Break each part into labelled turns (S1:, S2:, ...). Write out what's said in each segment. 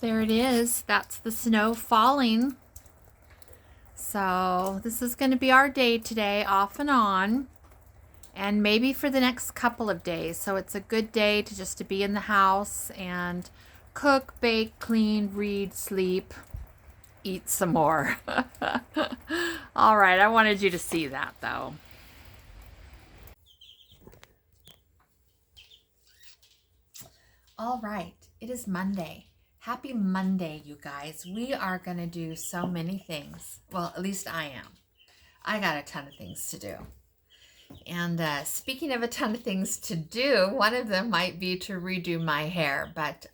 S1: There it is. That's the snow falling. So this is going to be our day today, off and on, and maybe for the next couple of days. So it's a good day to just to be in the house and cook, bake, clean, read, sleep, eat some more. All right, I wanted you to see that though. All right, it is Monday. Happy Monday, you guys. We are going to do so many things. Well, at least I am. I got a ton of things to do. And speaking of a ton of things to do, one of them might be to redo my hair, but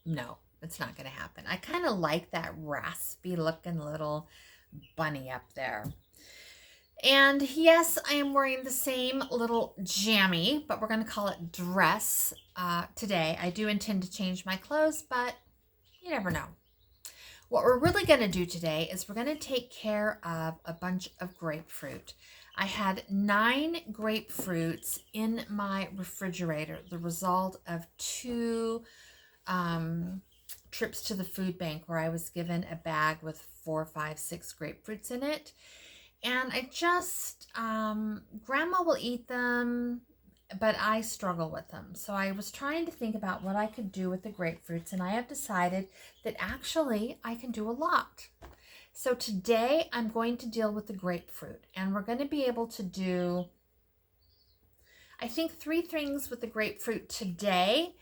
S1: no, it's not going to happen. I kind of like that raspy looking little bunny up there. And yes, I am wearing the same little jammy, but we're going to call it dress today. I do intend to change my clothes, but you never know. What we're really going to do today is we're going to take care of a bunch of grapefruit. I had 9 grapefruits in my refrigerator, the result of 2 trips to the food bank where I was given a bag with 4, 5, 6 grapefruits in it. And I just, Grandma will eat them, but I struggle with them. So I was trying to think about what I could do with the grapefruits, and I have decided that actually I can do a lot. So today I'm going to deal with the grapefruit, and we're going to be able to do, I think, 3 things with the grapefruit today.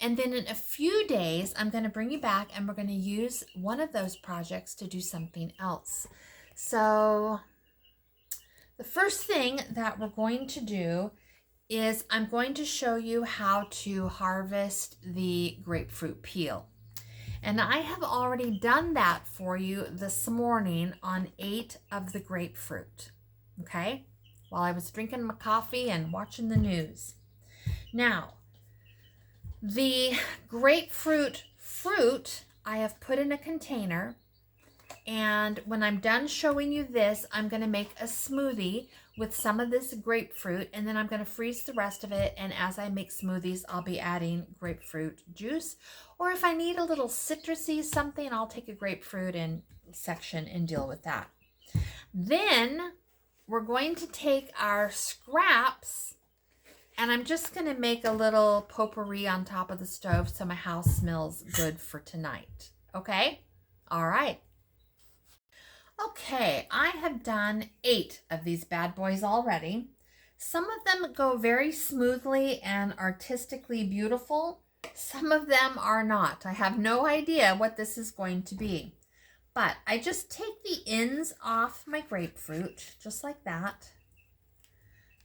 S1: And then in a few days, I'm going to bring you back and we're going to use one of those projects to do something else. So the first thing that we're going to do is I'm going to show you how to harvest the grapefruit peel. And I have already done that for you this morning on 8 of the grapefruit, okay? While I was drinking my coffee and watching the news. Now, the grapefruit fruit I have put in a container, and when I'm done showing you this, I'm going to make a smoothie with some of this grapefruit, and then I'm going to freeze the rest of it, and as I make smoothies, I'll be adding grapefruit juice. Or if I need a little citrusy something, I'll take a grapefruit section and deal with that. Then we're going to take our scraps, and I'm just going to make a little potpourri on top of the stove so my house smells good for tonight. Okay? All right. Okay, I have done 8 of these bad boys already. Some of them go very smoothly and artistically beautiful. Some of them are not. I have no idea what this is going to be. But I just take the ends off my grapefruit, just like that.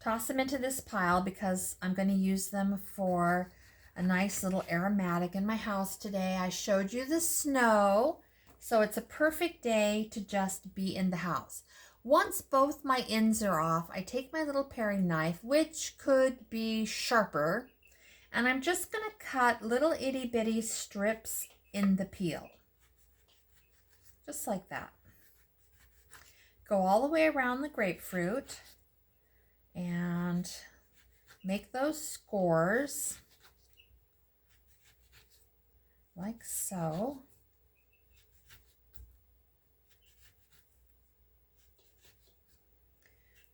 S1: Toss them into this pile because I'm going to use them for a nice little aromatic in my house today. I showed you the snow. So it's a perfect day to just be in the house. Once both my ends are off, I take my little paring knife, which could be sharper, and I'm just going to cut little itty bitty strips in the peel. Just like that. Go all the way around the grapefruit and make those scores like so.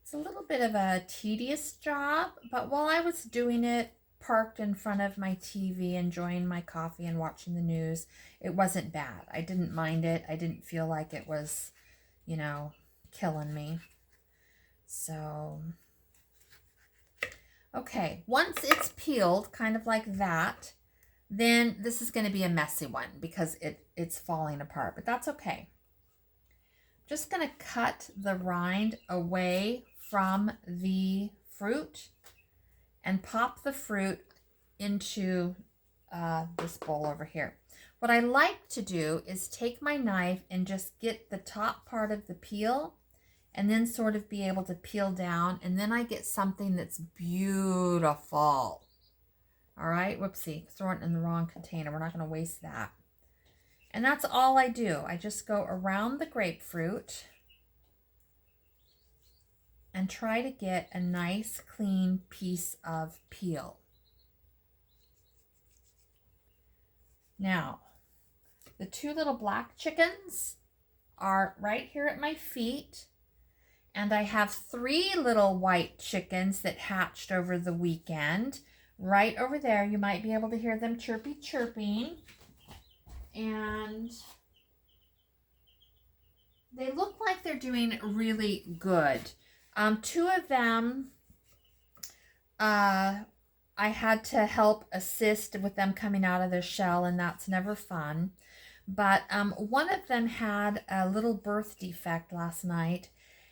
S1: It's a little bit of a tedious job, but while I was doing it, parked in front of my TV, enjoying my coffee and watching the news, it wasn't bad. I didn't mind it. I didn't feel like it was, killing me. So, okay, once it's peeled, kind of like that, then this is going to be a messy one because it's falling apart, but that's okay. Just going to cut the rind away from the fruit and pop the fruit into this bowl over here. What I like to do is take my knife and just get the top part of the peel and then sort of be able to peel down, and then I get something that's beautiful. All right, whoopsie, throwing it in the wrong container. We're not going to waste that. And that's all I do. I just go around the grapefruit and try to get a nice clean piece of peel. Now, The two little black chickens are right here at my feet. And I have three little white chickens that hatched over the weekend. Right over there, you might be able to hear them chirping. And they look like they're doing really good. Two of them, I had to help assist with them coming out of their shell, and that's never fun. But one of them had a little birth defect last night,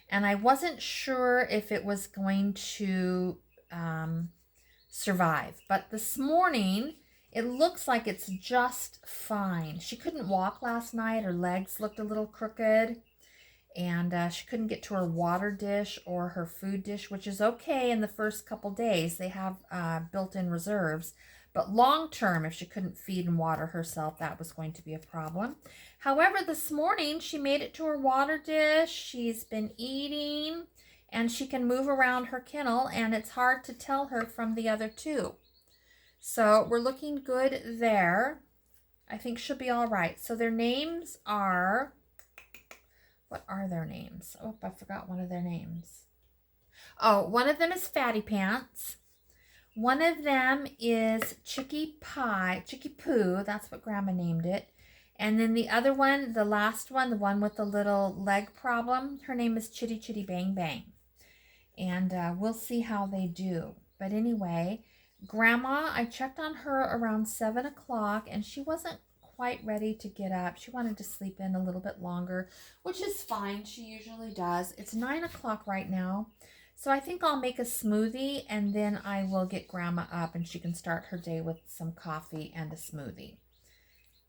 S1: and I wasn't sure if it was going to survive. But this morning, it looks like it's just fine. She couldn't walk last night. Her legs looked a little crooked, and she couldn't get to her water dish or her food dish, which is okay in the first couple days. They have built-in reserves. But long term, if she couldn't feed and water herself, that was going to be a problem. However, this morning, she made it to her water dish. She's been eating, and she can move around her kennel, and it's hard to tell her from the other two. So we're looking good there. I think she'll be all right. So their names are, what are their names? Oh, I forgot one of their names. Oh, one of them is Fatty Pants. One of them is Chicky Poo, that's what Grandma named it. And then the other one, the last one, the one with the little leg problem, her name is Chitty Chitty Bang Bang. And we'll see how they do. But anyway, Grandma, I checked on her around 7 o'clock, and she wasn't quite ready to get up. She wanted to sleep in a little bit longer, which is fine. She usually does. It's 9 o'clock right now. So I think I'll make a smoothie, and then I will get Grandma up and she can start her day with some coffee and a smoothie.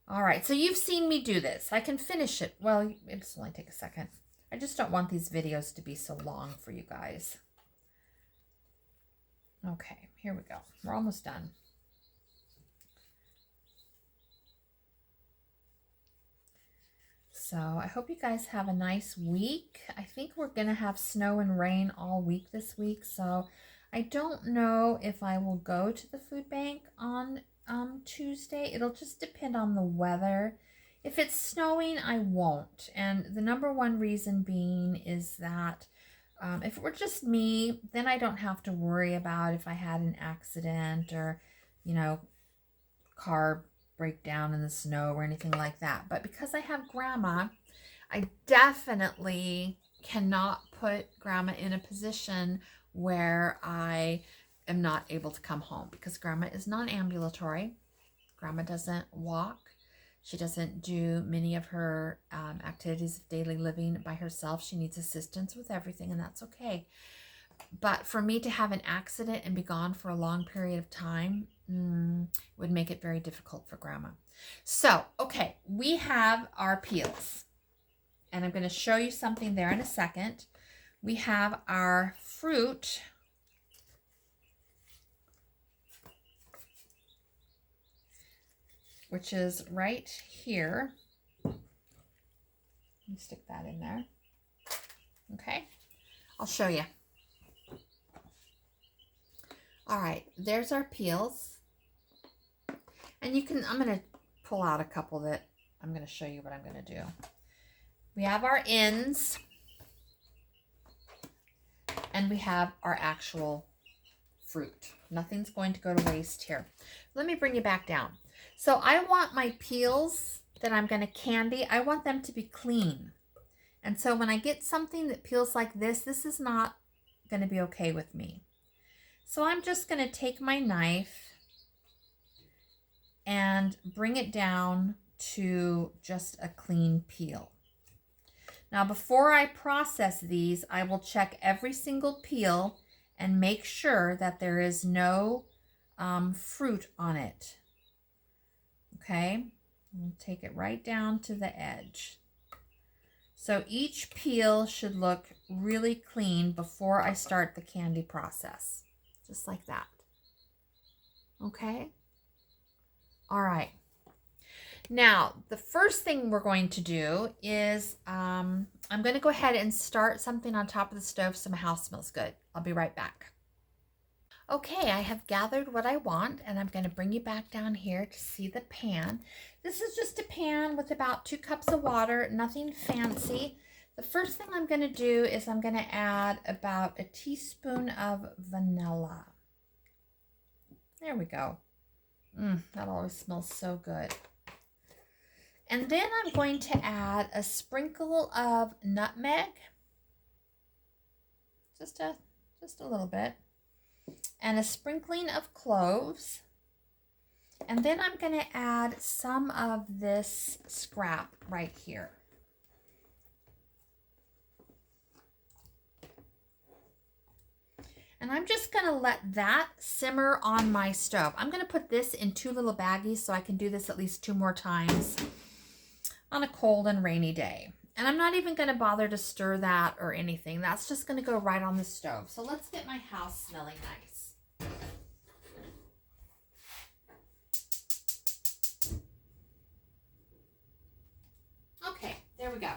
S1: All right, so you've seen me do this. I can finish it. Well, it'll only take a second. I just don't want these videos to be so long for you guys. Okay, here we go. We're almost done. So I hope you guys have a nice week. I think we're going to have snow and rain all week this week. So I don't know if I will go to the food bank on Tuesday. It'll just depend on the weather. If it's snowing, I won't. And the number one reason being is that if it were just me, then I don't have to worry about if I had an accident or, you know, car breakdown in the snow or anything like that. But because I have Grandma, I definitely cannot put Grandma in a position where I am not able to come home, because Grandma is non-ambulatory. Grandma doesn't walk. She doesn't do many of her activities of daily living by herself. She needs assistance with everything, and that's okay. But for me to have an accident and be gone for a long period of time would make it very difficult for Grandma. So, okay, we have our peels. And I'm going to show you something there in a second. We have our fruit. Which is right here. Let me stick that in there. Okay, I'll show you. All right, there's our peels. And you can, I'm going to pull out a couple that I'm going to show you what I'm going to do. We have our ends. And we have our actual fruit. Nothing's going to go to waste here. Let me bring you back down. So I want my peels that I'm going to candy, I want them to be clean. And so when I get something that peels like this is not going to be okay with me. So I'm just going to take my knife and bring it down to just a clean peel. Now, before I process these, I will check every single peel and make sure that there is no fruit on it. Okay, we'll take it right down to the edge. So each peel should look really clean before I start the candy process. Just like that. Okay? All right. Now, the first thing we're going to do is I'm going to go ahead and start something on top of the stove so my house smells good. I'll be right back. Okay, I have gathered what I want, and I'm going to bring you back down here to see the pan. This is just a pan with about 2 cups of water, nothing fancy. The first thing I'm going to do is I'm going to add about a teaspoon of vanilla. There we go. That always smells so good. And then I'm going to add a sprinkle of nutmeg. Just a little bit. And a sprinkling of cloves. And then I'm going to add some of this scrap right here. And I'm just going to let that simmer on my stove. I'm going to put this in 2 little baggies so I can do this at least 2 more times on a cold and rainy day. And I'm not even going to bother to stir that or anything. That's just going to go right on the stove. So let's get my house smelling nice. Okay, there we go.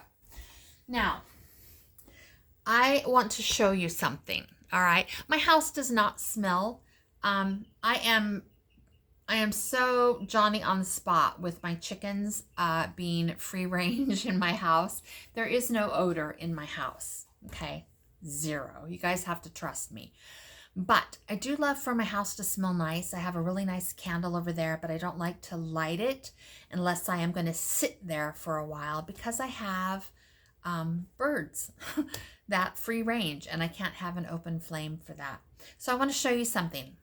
S1: Now, I want to show you something. All right, my house does not smell. I am so Johnny on the spot with my chickens being free range in my house. There is no odor in my house. Okay, 0. You guys have to trust me. But I do love for my house to smell nice. I have a really nice candle over there, but I don't like to light it unless I am going to sit there for a while because I have birds that free range and I can't have an open flame for that. So I want to show you something.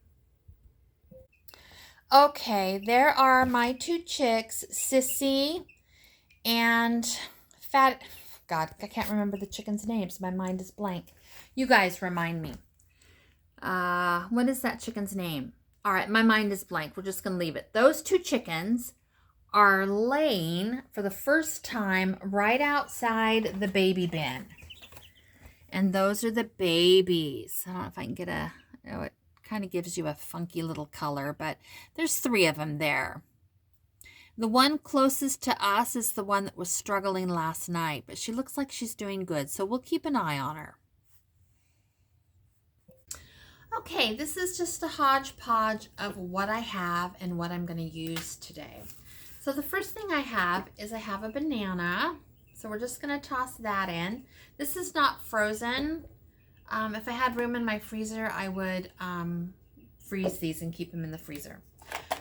S1: Okay, there are my 2 chicks, Sissy and Fat. God, I can't remember the chickens' names. My mind is blank. You guys remind me. What is that chicken's name? All right, my mind is blank. We're just going to leave it. Those 2 chickens are laying for the first time right outside the baby bin. And those are the babies. I don't know if I can get a, it kind of gives you a funky little color, but there's 3 of them there. The one closest to us is the one that was struggling last night, but she looks like she's doing good, so we'll keep an eye on her. Okay, this is just a hodgepodge of what I have and what I'm going to use today. So the first thing I have is I have a banana. So we're just going to toss that in. This is not frozen. If I had room in my freezer, I would freeze these and keep them in the freezer.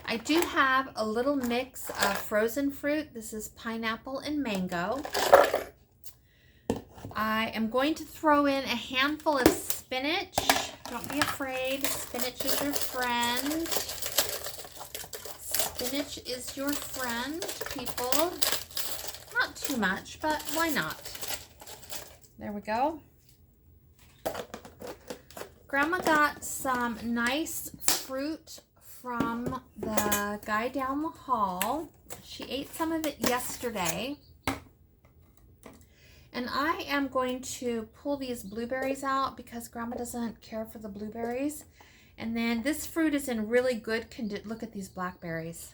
S1: I do have a little mix of frozen fruit. This is pineapple and mango. I am going to throw in a handful of spinach. Don't be afraid. Spinach is your friend. Spinach is your friend, people. Not too much, but why not? There we go. Grandma got some nice fruit from the guy down the hall. She ate some of it yesterday. And I am going to pull these blueberries out because Grandma doesn't care for the blueberries. And then this fruit is in really good condition. Look at these blackberries.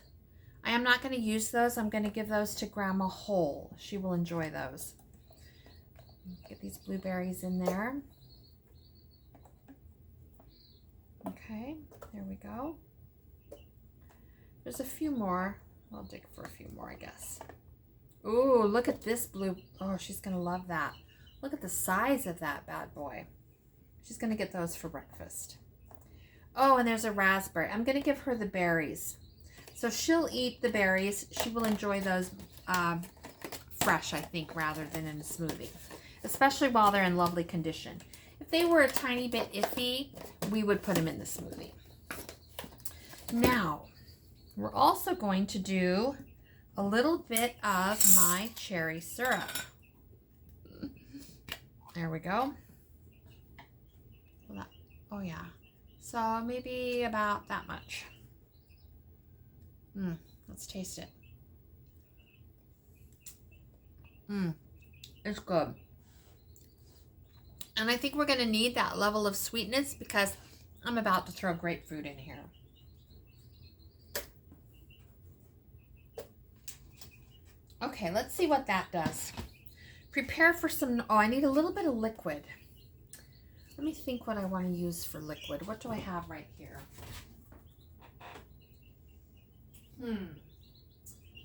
S1: I am not going to use those. I'm going to give those to Grandma whole. She will enjoy those. Get these blueberries in there. Okay, there we go. There's a few more. I'll dig for a few more, I guess. Ooh, look at this blue. Oh, she's going to love that. Look at the size of that bad boy. She's going to get those for breakfast. Oh, and there's a raspberry. I'm going to give her the berries. So she'll eat the berries. She will enjoy those fresh, I think, rather than in a smoothie, especially while they're in lovely condition. If they were a tiny bit iffy, we would put them in the smoothie. Now, we're also going to do a little bit of my cherry syrup. There we go. Oh yeah. So maybe about that much. Let's taste it. It's good. And I think we're going to need that level of sweetness because I'm about to throw grapefruit in here. Okay, let's see what that does. Prepare for some, oh, I need a little bit of liquid. A Let me think what I want to use for liquid. What do I have right here?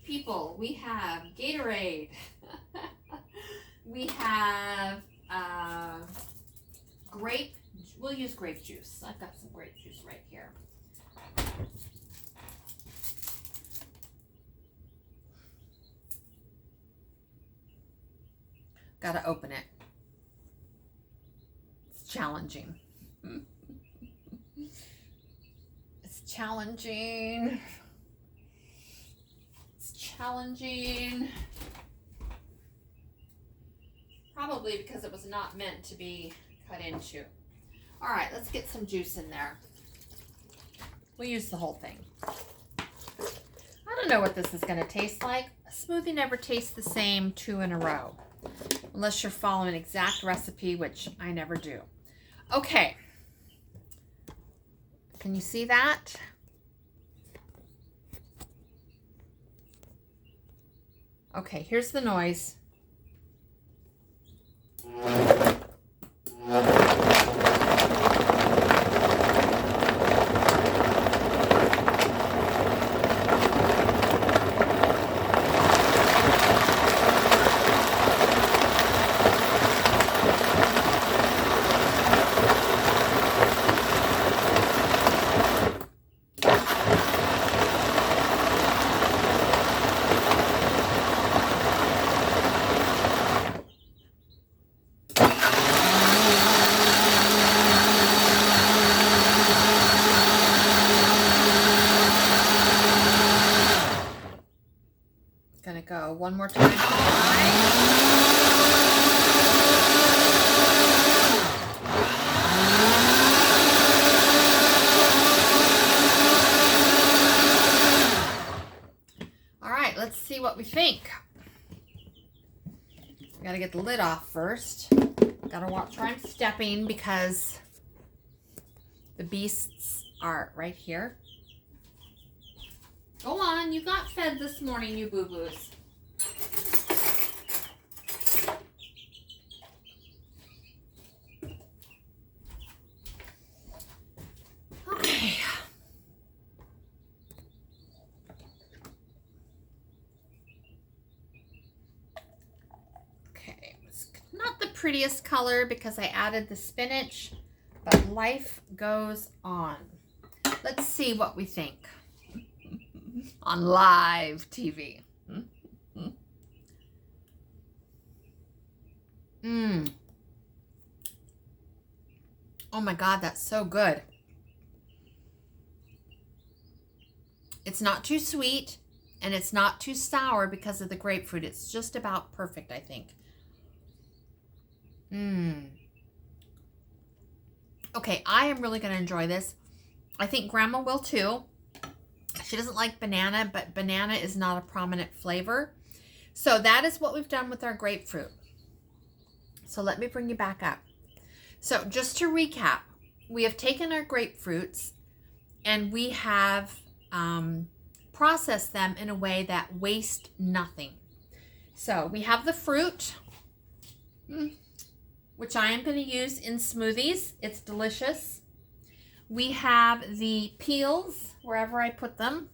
S1: People, we have Gatorade. We have we'll use grape juice. I've got some grape juice right here. Gotta open it. It's challenging. It's challenging. It's challenging. Probably because it was not meant to be cut into. All right, let's get some juice in there. We'll use the whole thing. I don't know what this is going to taste like. A smoothie never tastes the same 2 in a row. Unless you're following an exact recipe, which I never do. Okay. Can you see that? Okay, here's the noise. Gonna go one more time. All right, let's see what we think. I gotta get the lid off first. Gotta watch where I'm stepping because the beasts are right here. Go on, you got fed this morning, you boo-boos. Okay. Okay, it's not the prettiest color because I added the spinach, but life goes on. Let's see what we think. On live TV. Oh my God, that's so good. It's not too sweet and it's not too sour because of the grapefruit. It's just about perfect, I think. Okay, I am really going to enjoy this. I think Grandma will too. She doesn't like banana, but banana is not a prominent flavor. So that is what we've done with our grapefruit. So let me bring you back up. So just to recap, we have taken our grapefruits and we have processed them in a way that wastes nothing. So we have the fruit, which I am going to use in smoothies. It's delicious. We have the peels, wherever I put them.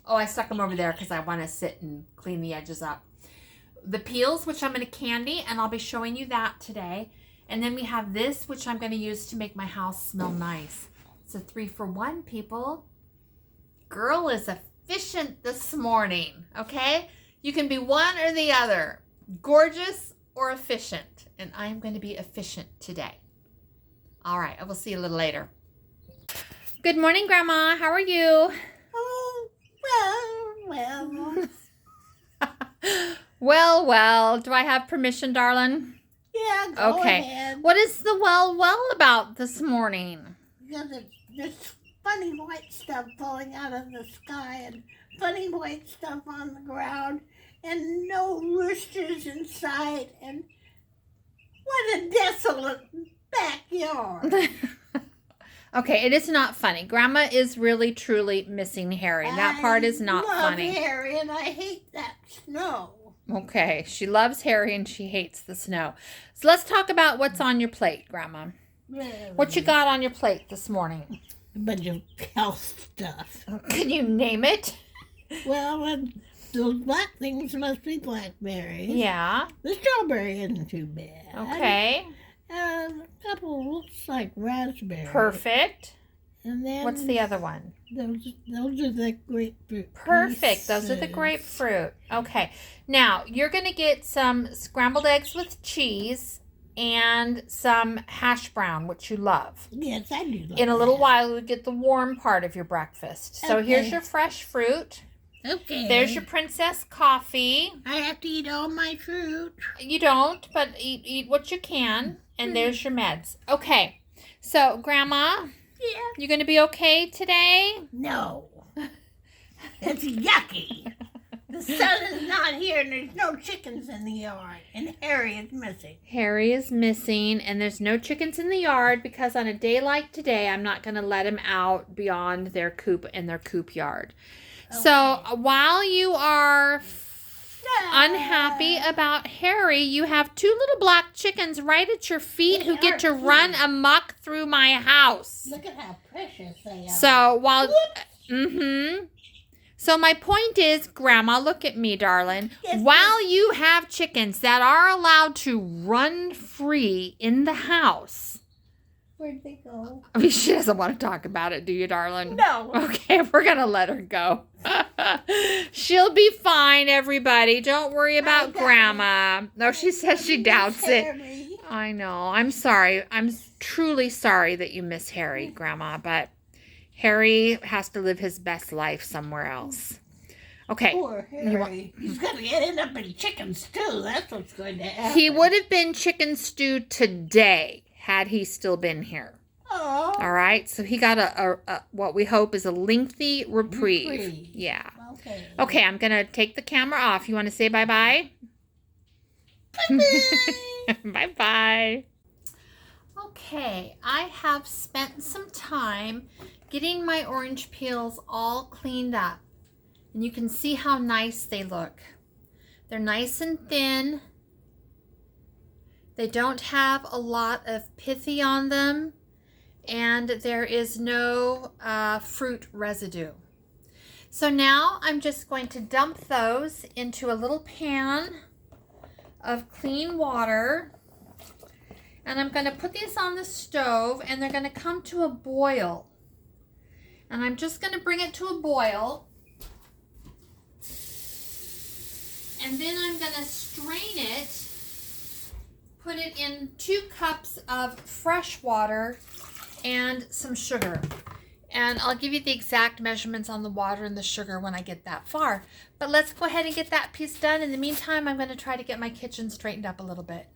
S1: Oh, I stuck them over there because I want to sit and clean the edges up. The peels, which I'm going to candy, and I'll be showing you that today. And then we have this, which I'm going to use to make my house smell nice. It's a 3-for-1, people. Girl is efficient this morning, okay? You can be one or the other, gorgeous or efficient. And I'm going to be efficient today. All right, I will see you a little later. Good morning, Grandma. How are you?
S2: Oh, well.
S1: Well. Do I have permission, darling?
S2: Yeah, go
S1: Okay.
S2: ahead.
S1: What is the well about this morning?
S2: There's funny white stuff falling out of the sky and funny white stuff on the ground and no roosters in sight and what a desolate backyard.
S1: Okay, it is not funny. Grandma is really, truly missing Harry. That part is not funny.
S2: I love Harry and I hate that snow.
S1: Okay, she loves Harry and she hates the snow. So let's talk about what's on your plate, Grandma. What you got on your plate this morning?
S2: A bunch of health stuff.
S1: Can you name it?
S2: Well, those black things must be blackberries.
S1: Yeah.
S2: The strawberry isn't too bad.
S1: Okay.
S2: A couple looks like raspberry.
S1: Perfect.
S2: And then
S1: what's the other one?
S2: Those are the grapefruit.
S1: Perfect.
S2: Pieces.
S1: Those are the grapefruit. Okay. Now, you're going to get some scrambled eggs with cheese and some hash brown, which you love.
S2: Yes, I do love
S1: In a little
S2: that.
S1: while, you'll get the warm part of your breakfast. So
S2: Okay.
S1: here's your fresh fruit.
S2: Okay.
S1: There's your princess coffee.
S2: I have to eat all my fruit.
S1: You don't, but eat what you can. And there's your meds. Okay. So, Grandma,
S2: Yeah.
S1: you going to be okay today?
S2: No. It's yucky. The sun is not here and there's no chickens in the yard. And Harry is missing.
S1: Harry is missing and there's no chickens in the yard because on a day like today, I'm not going to let him out beyond their coop in their coop yard. Okay. So while you are unhappy about Harry, you have two little black chickens right at your feet who get to run amok through my house.
S2: Look at how precious they are.
S1: So while... So my point is, Grandma, look at me, darling.
S2: Yes,
S1: while you have chickens that are allowed to run free in the house.
S2: Where'd they go?
S1: I mean, she doesn't want to talk about it, do you, darling?
S2: No.
S1: Okay, we're going to let her go. She'll be fine, everybody. Don't worry about Grandma. No, she says she doubts it. I know. I'm sorry. I'm truly sorry that you miss Harry, Grandma, but Harry has to live his best life somewhere else. Okay.
S2: Poor Harry. He's going to end up in chicken stew. That's what's going to happen.
S1: He would have been chicken stew today had he still been here.
S2: Oh.
S1: All right. So he got a what we hope is a lengthy reprieve. Yeah.
S2: Okay.
S1: Okay. I'm going to take the camera off. You want to say bye-bye?
S2: Bye-bye.
S1: Bye-bye. Okay. I have spent some time getting my orange peels all cleaned up. And you can see how nice they look. They're nice and thin. They don't have a lot of pithy on them. And there is no fruit residue. So now I'm just going to dump those into a little pan of clean water. And I'm going to put these on the stove and they're going to come to a boil. And I'm just going to bring it to a boil. And then I'm going to strain it, put it in 2 cups of fresh water and some sugar. And I'll give you the exact measurements on the water and the sugar when I get that far. But let's go ahead and get that piece done. In the meantime, I'm going to try to get my kitchen straightened up a little bit.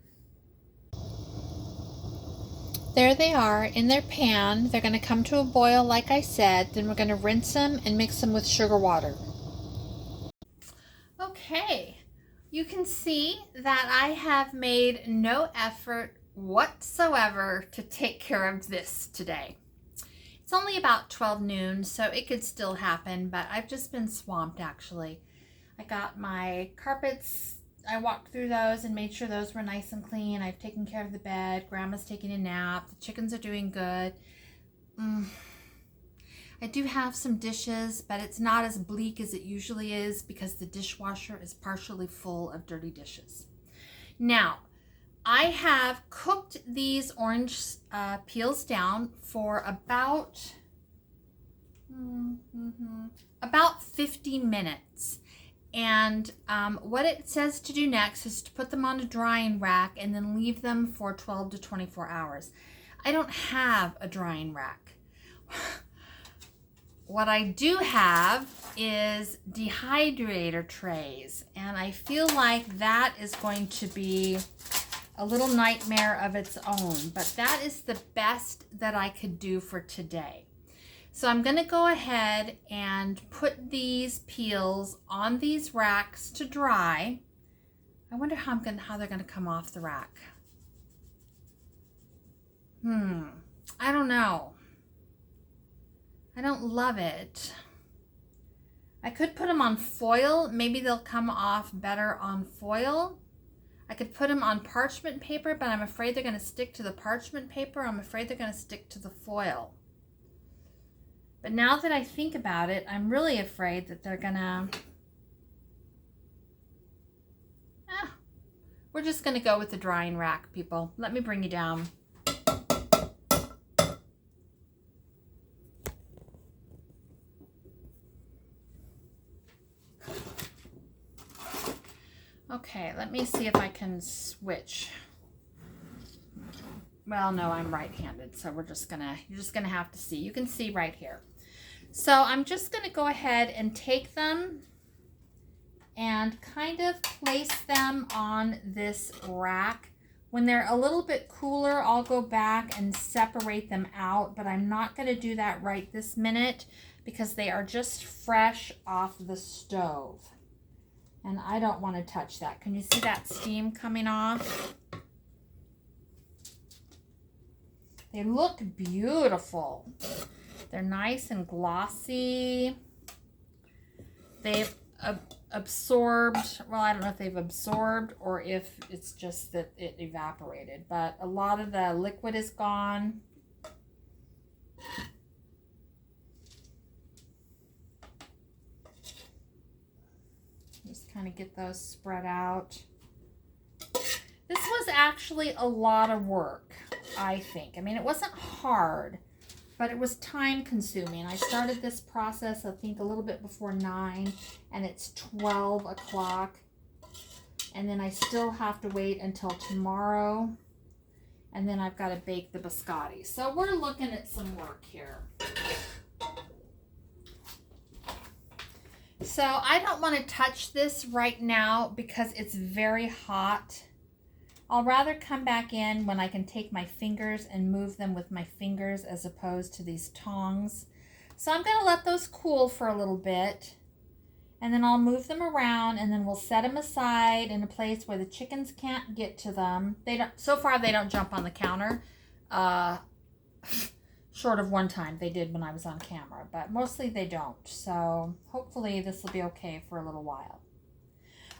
S1: There they are in their pan. They're going to come to a boil like I said. Then we're going to rinse them and mix them with sugar water. Okay, you can see that I have made no effort whatsoever to take care of this today. It's only about 12 noon, so it could still happen, but I've just been swamped actually. I got my carpets. I walked through those and made sure those were nice and clean. I've taken care of the bed. Grandma's taking a nap. The chickens are doing good. I do have some dishes, but it's not as bleak as it usually is because the dishwasher is partially full of dirty dishes. Now, I have cooked these orange peels down for about 50 minutes. And what it says to do next is to put them on a drying rack and then leave them for 12 to 24 hours. I don't have a drying rack. What I do have is dehydrator trays, and I feel like that is going to be a little nightmare of its own, but that is the best that I could do for today. So I'm going to go ahead and put these peels on these racks to dry. I wonder how they're going to come off the rack. I don't know. I don't love it. I could put them on foil. Maybe they'll come off better on foil. I could put them on parchment paper, but I'm afraid they're going to stick to the parchment paper. I'm afraid they're going to stick to the foil. But now that I think about it, I'm really afraid that they're going to... We're just going to go with the drying rack, people. Let me bring you down. Okay, let me see if I can switch. Well, no, I'm right-handed, so you're just gonna have to see. You can see right here. So I'm just gonna go ahead and take them and kind of place them on this rack. When they're a little bit cooler, I'll go back and separate them out, but I'm not gonna do that right this minute because they are just fresh off the stove. And I don't want to touch that. Can you see that steam coming off? They look beautiful. They're nice and glossy. They've absorbed, well, I don't know if they've absorbed or if it's just that it evaporated, but a lot of the liquid is gone. Just kind of get those spread out. This was actually a lot of work, I think. I mean, it wasn't hard, but it was time consuming. I started this process, I think, a little bit before 9, and it's 12 o'clock. And then I still have to wait until tomorrow. And then I've got to bake the biscotti. So we're looking at some work here. So I don't want to touch this right now because it's very hot. I'll rather come back in when I can take my fingers and move them with my fingers as opposed to these tongs. So I'm going to let those cool for a little bit. And then I'll move them around and then we'll set them aside in a place where the chickens can't get to them. So far they don't jump on the counter. Short of one time they did when I was on camera, but mostly they don't. So hopefully this will be okay for a little while.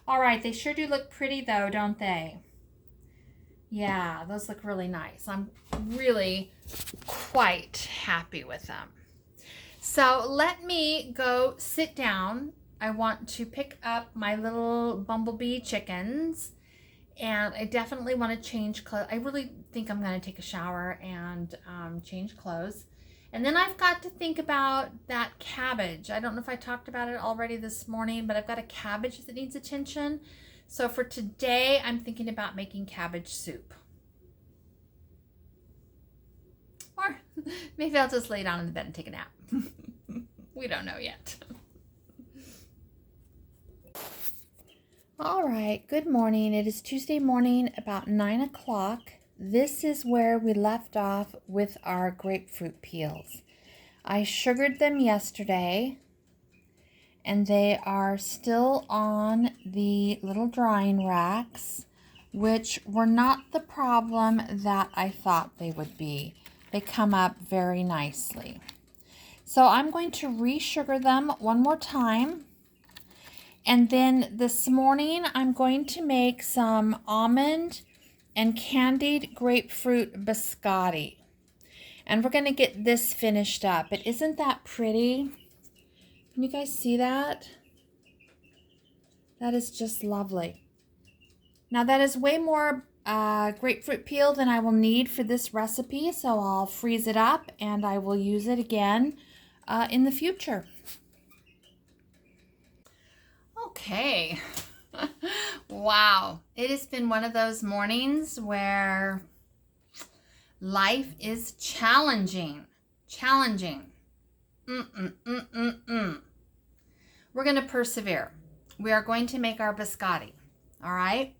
S1: All right, they sure do look pretty though, don't they? Yeah, those look really nice. I'm really quite happy with them. So let me go sit down. I want to pick up my little bumblebee chickens. And I definitely want to change clothes. I really think I'm going to take a shower and change clothes. And then I've got to think about that cabbage. I don't know if I talked about it already this morning, but I've got a cabbage that needs attention. So for today, I'm thinking about making cabbage soup. Or maybe I'll just lay down in the bed and take a nap. We don't know yet. All right, good morning. It is Tuesday morning, about 9 o'clock. This is where we left off with our grapefruit peels. I sugared them yesterday, and they are still on the little drying racks, which were not the problem that I thought they would be. They come up very nicely. So I'm going to re-sugar them one more time. And then this morning, I'm going to make some almond and candied grapefruit biscotti. And we're going to get this finished up. But isn't that pretty? Can you guys see that? That is just lovely. Now that is way more grapefruit peel than I will need for this recipe. So I'll freeze it up and I will use it again in the future. Okay. Wow. It has been one of those mornings where life is challenging. We're going to persevere. We are going to make our biscotti. All right.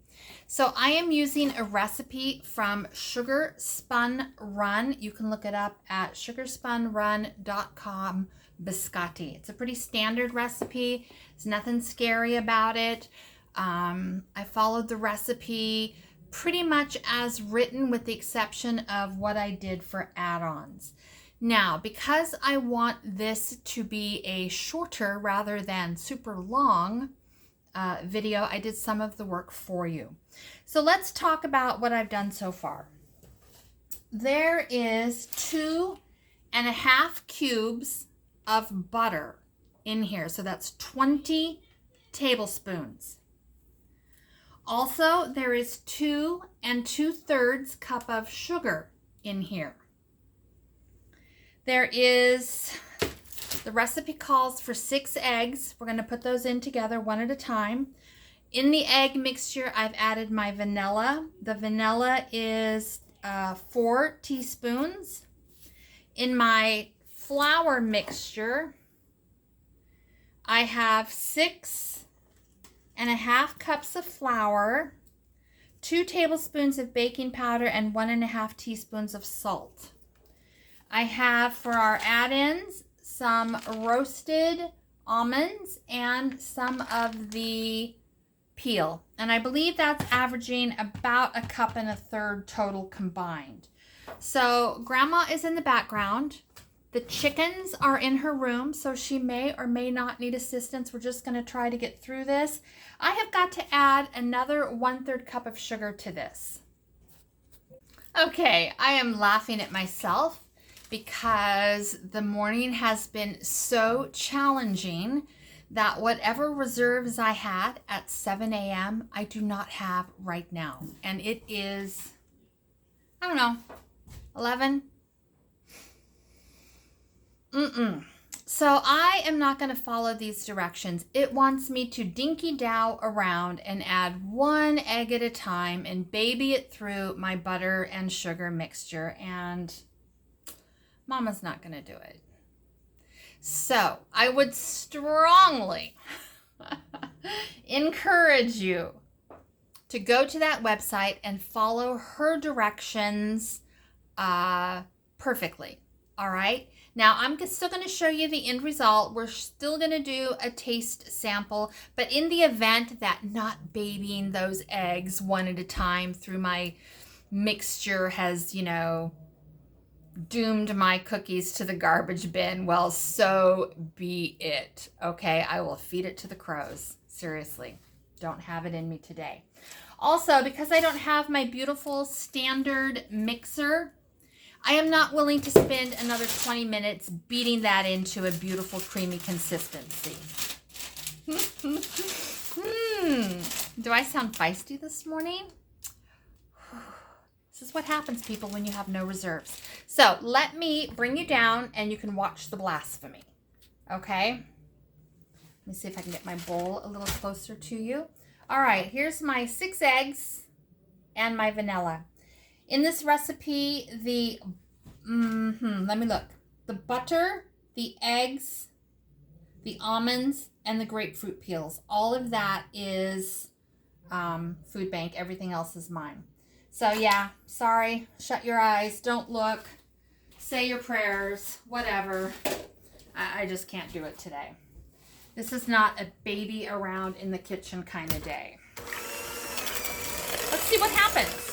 S1: So I am using a recipe from Sugar Spun Run. You can look it up at sugarspunrun.com. Biscotti. It's a pretty standard recipe. There's nothing scary about it. I followed the recipe pretty much as written with the exception of what I did for add-ons. Now, because I want this to be a shorter rather than super long video, I did some of the work for you. So let's talk about what I've done so far. There is 2.5 cubes of butter in here. So that's 20 tablespoons. Also, there is 2 2/3 cup of sugar in here. There is, the recipe calls for 6 eggs. We're going to put those in together one at a time. In the egg mixture, I've added my vanilla. The vanilla is 4 teaspoons. In my flour mixture, I have 6.5 cups of flour, 2 tablespoons of baking powder, and 1.5 teaspoons of salt. I have for our add-ins some roasted almonds and some of the peel. And I believe that's averaging about 1.5 cups total combined. So Grandma is in the background. The chickens are in her room, so she may or may not need assistance. We're just going to try to get through this. I have got to add another 1/3 cup of sugar to this. Okay, I am laughing at myself because the morning has been so challenging that whatever reserves I had at 7 a.m., I do not have right now. And it is, I don't know, 11. So I am not going to follow these directions. It wants me to dinky dow around and add 1 egg at a time and baby it through my butter and sugar mixture. And Mama's not going to do it. So I would strongly encourage you to go to that website and follow her directions perfectly. All right. Now I'm still going to show you the end result. We're still going to do a taste sample, but in the event that not babying those eggs one at a time through my mixture has, doomed my cookies to the garbage bin, well, so be it. Okay, I will feed it to the crows. Seriously, don't have it in me today. Also, because I don't have my beautiful standard mixer, I am not willing to spend another 20 minutes beating that into a beautiful creamy consistency. Do I sound feisty this morning? This is what happens, people, when you have no reserves. So let me bring you down and you can watch the blasphemy. Okay? Let me see if I can get my bowl a little closer to you. All right, here's my 6 eggs and my vanilla. In this recipe, let me look. The butter, the eggs, the almonds, and the grapefruit peels. All of that is food bank. Everything else is mine. So yeah, sorry, shut your eyes, don't look, say your prayers, whatever. I just can't do it today. This is not a baby around in the kitchen kind of day. Let's see what happens.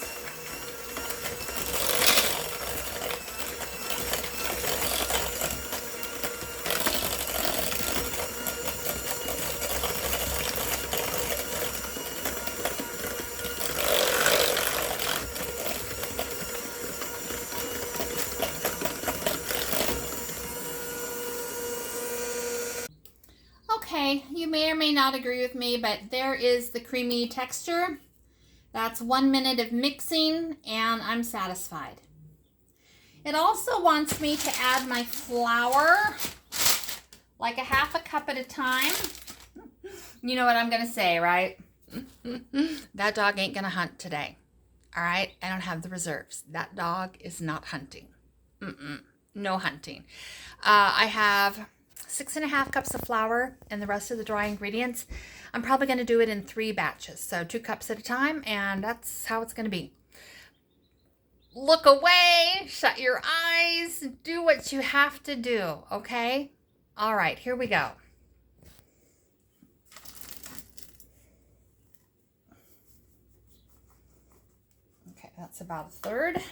S1: Okay, you may or may not agree with me, but there is the creamy texture. That's 1 minute of mixing, and I'm satisfied. It also wants me to add my flour, like 1/2 cup at a time. You know what I'm going to say, right? That dog ain't going to hunt today. All right? I don't have the reserves. That dog is not hunting. No hunting. I have 6.5 cups of flour and the rest of the dry ingredients. I'm probably going to do it in 3 batches. So 2 cups at a time, and that's how it's going to be. Look away, shut your eyes, do what you have to do, okay? All right, here we go. Okay, that's about 1/3.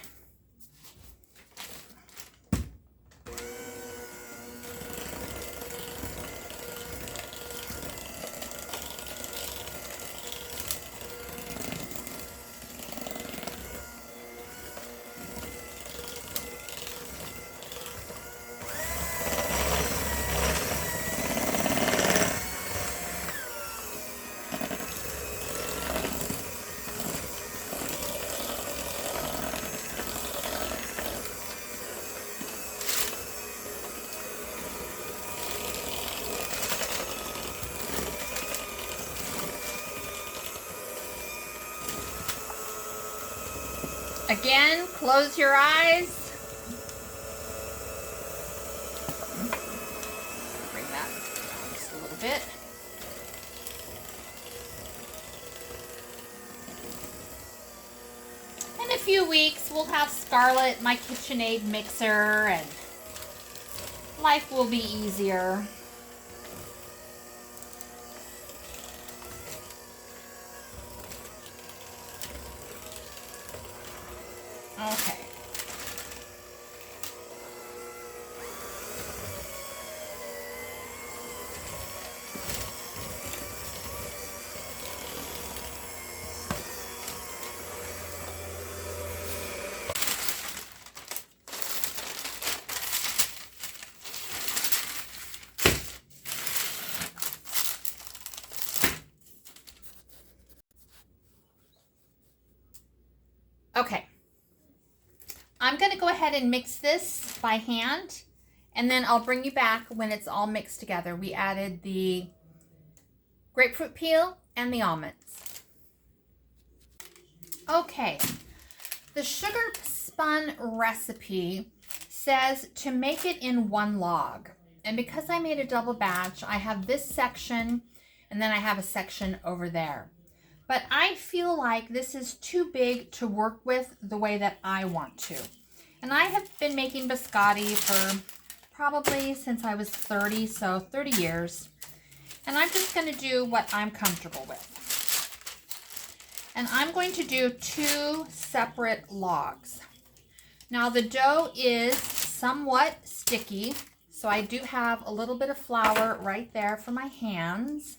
S1: Again, close your eyes. Bring that down just a little bit. In a few weeks, we'll have Scarlett, my KitchenAid mixer, and life will be easier. Okay. Okay. I'm going to go ahead and mix this by hand, and then I'll bring you back when it's all mixed together. We added the grapefruit peel and the almonds. Okay, the sugar spun recipe says to make it in one log. And because I made a double batch, I have this section and then I have a section over there. But I feel like this is too big to work with the way that I want to. And I have been making biscotti for probably since I was 30, so 30 years. And I'm just going to do what I'm comfortable with. And I'm going to do 2 separate logs. Now the dough is somewhat sticky, so I do have a little bit of flour right there for my hands.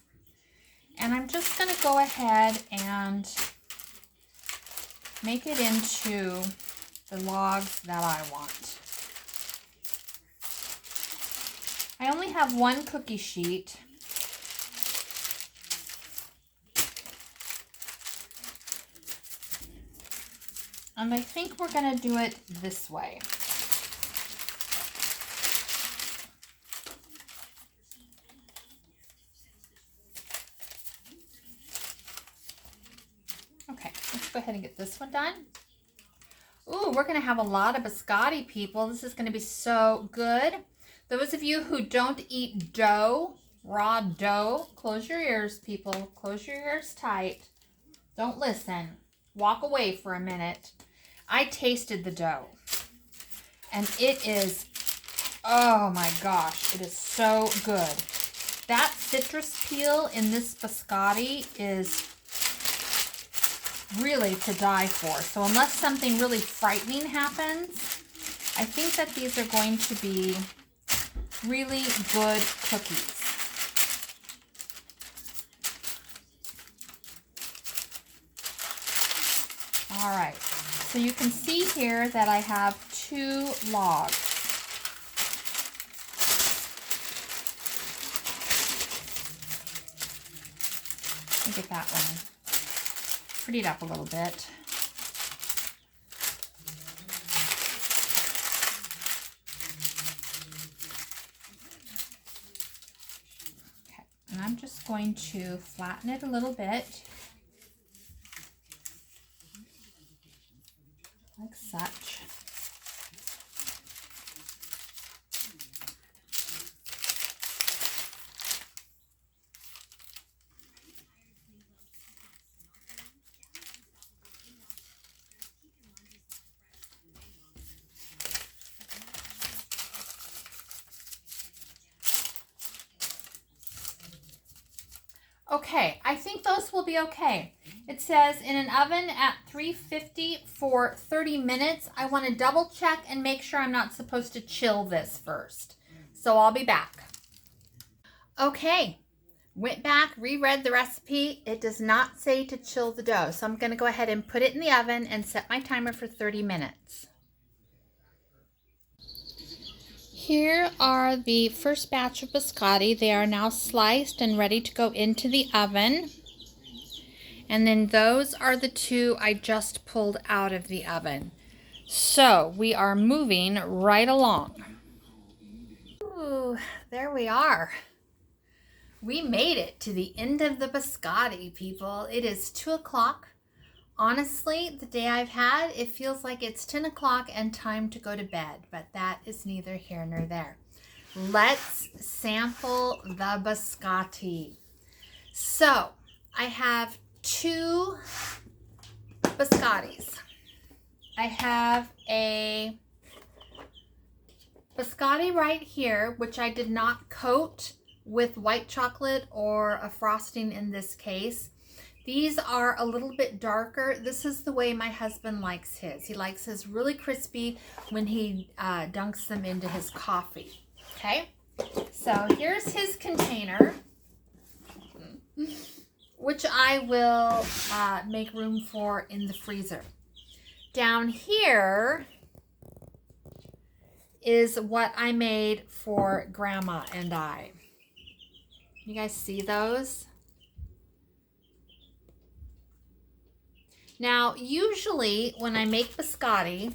S1: And I'm just going to go ahead and make it into the logs that I want. I only have 1 cookie sheet. And I think we're going to do it this way. Okay, let's go ahead and get this one done. Ooh, we're going to have a lot of biscotti, people. This is going to be so good. Those of you who don't eat dough, raw dough, close your ears, people. Close your ears tight. Don't listen. Walk away for a minute. I tasted the dough. And it is, oh my gosh, it is so good. That citrus peel in this biscotti is really to die for. So unless something really frightening happens, I think that these are going to be really good cookies. All right, so you can see here that I have 2 logs. Let me get that one prettied up a little bit. Okay, and I'm just going to flatten it a little bit, like such. Okay, I think those will be okay. It says in an oven at 350 for 30 minutes. I want to double check and make sure I'm not supposed to chill this first. So I'll be back. Okay, went back, reread the recipe. It does not say to chill the dough. So I'm going to go ahead and put it in the oven and set my timer for 30 minutes. Here are the first batch of biscotti. They are now sliced and ready to go into the oven. And then those are the 2 I just pulled out of the oven. So we are moving right along. Ooh, there we are. We made it to the end of the biscotti, people. It is 2 o'clock. Honestly, the day I've had, it feels like it's 10 o'clock and time to go to bed, but that is neither here nor there. Let's sample the biscotti. So, I have 2 biscottis. I have a biscotti right here, which I did not coat with white chocolate or a frosting in this case. These are a little bit darker. This is the way my husband likes his. He likes his really crispy when he dunks them into his coffee. Okay, so here's his container, which I will make room for in the freezer. Down here is what I made for Grandma and I. You guys see those? Now, usually when I make biscotti,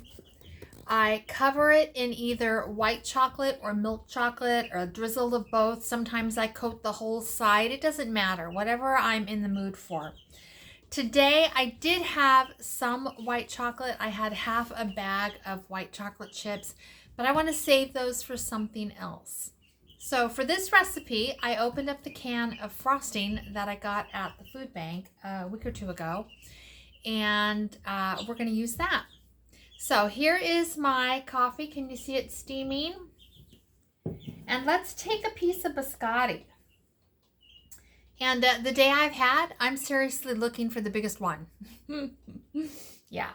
S1: I cover it in either white chocolate or milk chocolate or a drizzle of both. Sometimes I coat the whole side. It doesn't matter, whatever I'm in the mood for. Today, I did have some white chocolate. I had half a bag of white chocolate chips, but I want to save those for something else. So for this recipe, I opened up the can of frosting that I got at the food bank a week or 2 ago, and we're going to use that. So here is my coffee. Can you see it steaming? And let's take a piece of biscotti. And the day I've had, I'm seriously looking for the biggest one. Yeah.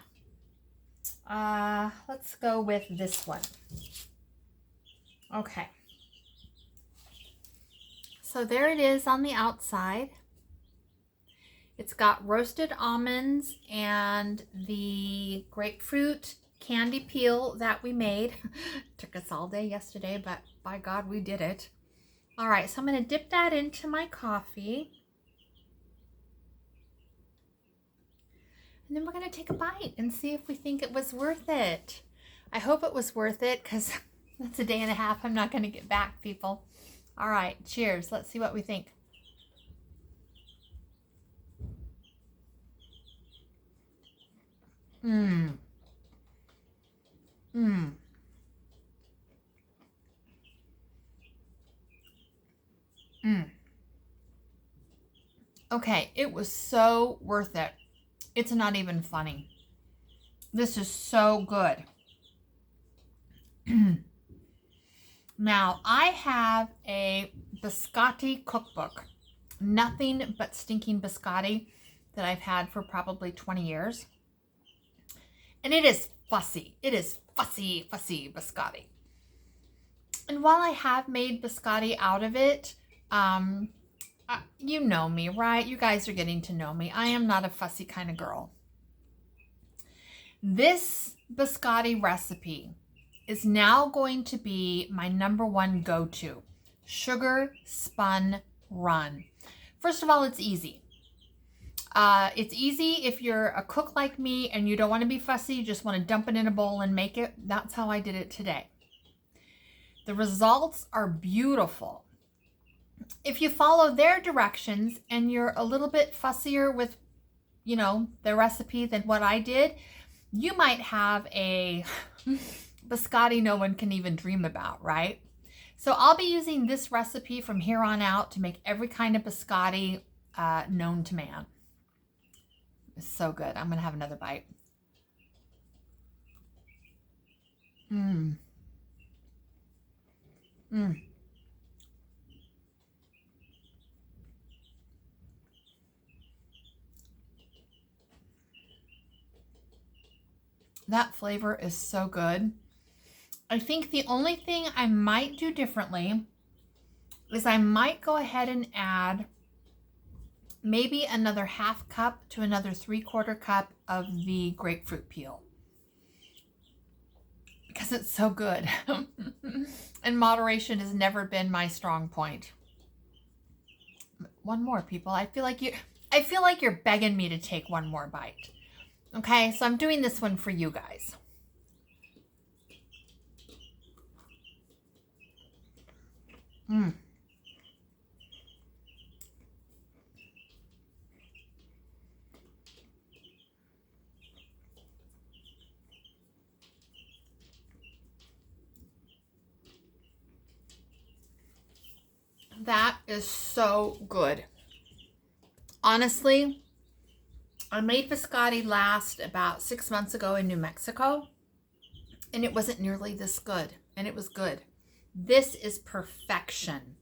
S1: Let's go with this one. Okay. So there it is on the outside. It's got roasted almonds and the grapefruit candy peel that we made. Took us all day yesterday, but by God, we did it. All right, so I'm going to dip that into my coffee. And then we're going to take a bite and see if we think it was worth it. I hope it was worth it, because that's a day and a half I'm not going to get back, people. All right, cheers. Let's see what we think. Mmm. Mmm. Mmm. Okay, it was so worth it. It's not even funny. This is so good. Now, I have a biscotti cookbook. Nothing but stinking biscotti that I've had for probably 20 years. And it is fussy. It is fussy, fussy biscotti. And while I have made biscotti out of it, you know me, right? You guys are getting to know me. I am not a fussy kind of girl. This biscotti recipe is now going to be my #1 go-to. Sugar spun run. First of all, it's easy. It's easy if you're a cook like me and you don't want to be fussy, you just want to dump it in a bowl and make it. That's how I did it today. The results are beautiful. If you follow their directions and you're a little bit fussier with, you know, the recipe than what I did, you might have a biscotti no one can even dream about, right? So I'll be using this recipe from here on out to make every kind of biscotti known to man. It's so good. I'm going to have another bite. Mmm. Mmm. That flavor is so good. I think the only thing I might do differently is I might go ahead and add maybe another 1/2 cup to another 3/4 cup of the grapefruit peel, because it's so good. And moderation has never been my strong point. One more, people. I feel like you're begging me to take one more bite. Okay, so I'm doing this one for you guys. Mmm. That is so good. Honestly, I made biscotti last about 6 months ago in New Mexico, and it wasn't nearly this good, and it was good. This is perfection.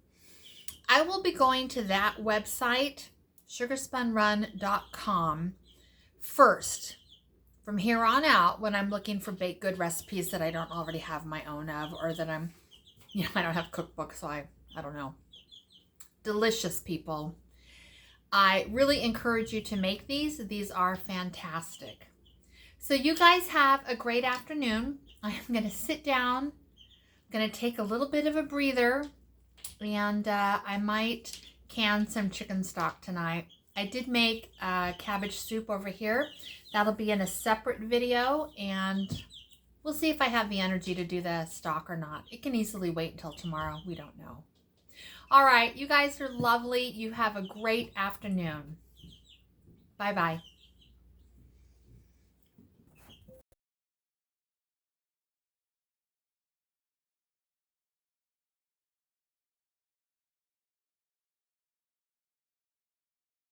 S1: I will be going to that website, sugarspunrun.com, first. From here on out, when I'm looking for baked good recipes that I don't already have my own of, or that I don't have cookbooks, so I don't know. Delicious, people. I really encourage you to make these. These are fantastic. So you guys have a great afternoon. I'm going to sit down. I'm going to take a little bit of a breather, and I might can some chicken stock tonight. I did make cabbage soup over here. That'll be in a separate video, and we'll see if I have the energy to do the stock or not. It can easily wait until tomorrow. We don't know. All right, you guys are lovely. You have a great afternoon. Bye-bye.